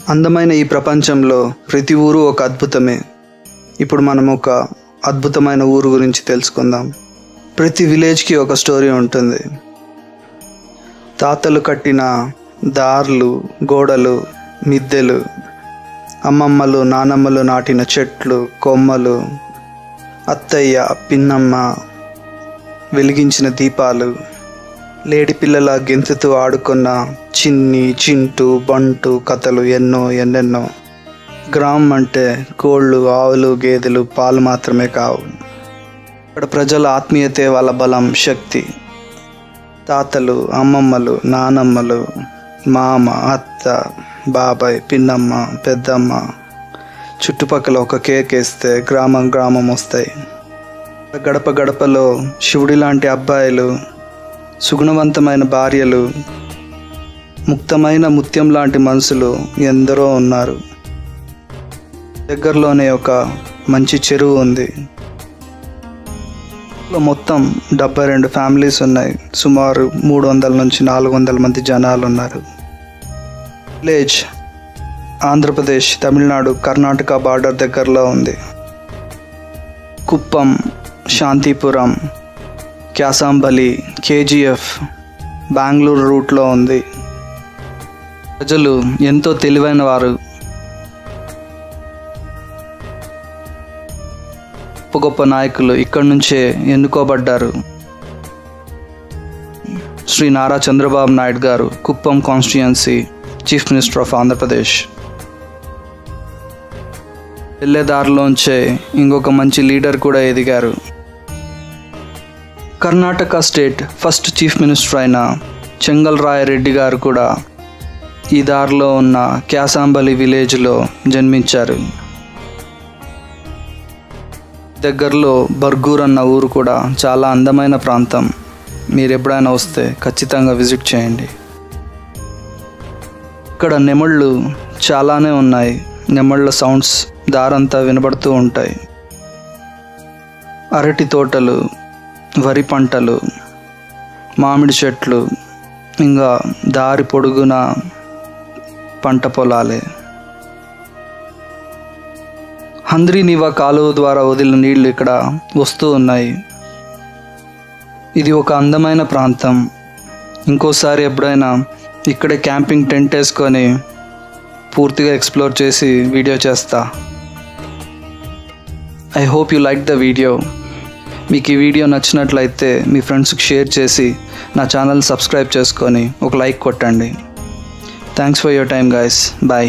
అందమైన ఈ ప్రపంచంలో ప్రతి ఊరు ఒక అద్భుతమే. ఇప్పుడు మనం ఒక అద్భుతమైన ఊరు గురించి తెలుసుకుందాం. ప్రతి విలేజ్కి ఒక స్టోరీ ఉంటుంది. తాతలు కట్టిన దార్లు, గోడలు, మిద్దెలు, అమ్మమ్మలు నానమ్మలు నాటిన చెట్లు, కొమ్మలు, అత్తయ్య పిన్నమ్మ వెలిగించిన దీపాలు, లేడి పిల్లల గెంతుతూ ఆడుకున్న చిన్ని చింటూ బంటు కథలు ఎన్నెన్నో. గ్రామం అంటే కోళ్ళు, ఆవులు, గేదెలు, పాలు మాత్రమే కావు. ఇక్కడ ప్రజల ఆత్మీయతే వాళ్ళ బలం, శక్తి. తాతలు, అమ్మమ్మలు, నానమ్మలు, మామ, అత్త, బాబాయ్, పిన్నమ్మ, పెద్దమ్మ, చుట్టుపక్కల ఒక కేక్ వేస్తే గ్రామం వస్తాయి. గడప గడపలో శివుడి లాంటి అబ్బాయిలు, సుగుణవంతమైన భార్యలు, ముక్తమైన ముత్యం లాంటి మనుషులు ఎందరో ఉన్నారు. దగ్గరలోనే ఒక మంచి చెరువు ఉంది. మొత్తం 72 ఫ్యామిలీస్ ఉన్నాయి. సుమారు 300 నుంచి 400 మంది జనాలు ఉన్నారు. విలేజ్ ఆంధ్రప్రదేశ్, తమిళనాడు, కర్ణాటక బార్డర్ దగ్గరలో ఉంది. కుప్పం, శాంతిపురం, క్యాసాంబలి, KGF, బెంగళూరు రూట్లో ఉంది. ప్రజలు ఎంతో తెలివైన వారు. గొప్ప నాయకులు ఇక్కడి నుంచే ఎన్నుకోబడ్డారు. Shri Nara Chandrababu Naidu garu, Kuppam constituency chief minister of Andhra Pradesh. వెళ్ళేదారిలోంచే ఇంకొక మంచి లీడర్ కూడా ఎదిగారు. Karnataka state first chief minister అయిన చెంగల్రాయరెడ్డి గారు కూడా ఈ దారిలో ఉన్న క్యాసాంబలి విలేజ్లో జన్మించారు. దగ్గరలో బర్గూర్ అన్న ఊరు కూడా చాలా అందమైన ప్రాంతం. మీరు ఎప్పుడైనా వస్తే ఖచ్చితంగా విజిట్ చేయండి. ఇక్కడ నెమళ్ళు చాలానే ఉన్నాయి. నెమళ్ళ సౌండ్స్ దారంతా వినబడుతూ ఉంటాయి. అరటి తోటలు, వరి పంటలు, మామిడి చెట్లు, ఇంకా దారి పొడుగున పంట పొలాలే. హంద్రీనివా కాలువ ద్వారా వదిలిన నీళ్లు ఇక్కడ వస్తూ ఉన్నాయి. ఇది ఒక అందమైన ప్రాంతం. ఇంకోసారి ఎప్పుడైనా ఇక్కడే క్యాంపింగ్ టెంట్ వేసుకొని పూర్తిగా ఎక్స్ప్లోర్ చేసి వీడియో చేస్తా. I hope you like the video. మీకు ఈ వీడియో నచ్చినట్లయితే మీ ఫ్రెండ్స్కి షేర్ చేసి నా ఛానల్ సబ్స్క్రైబ్ చేసుకొని ఒక లైక్ కొట్టండి. Thanks for your time guys. Bye.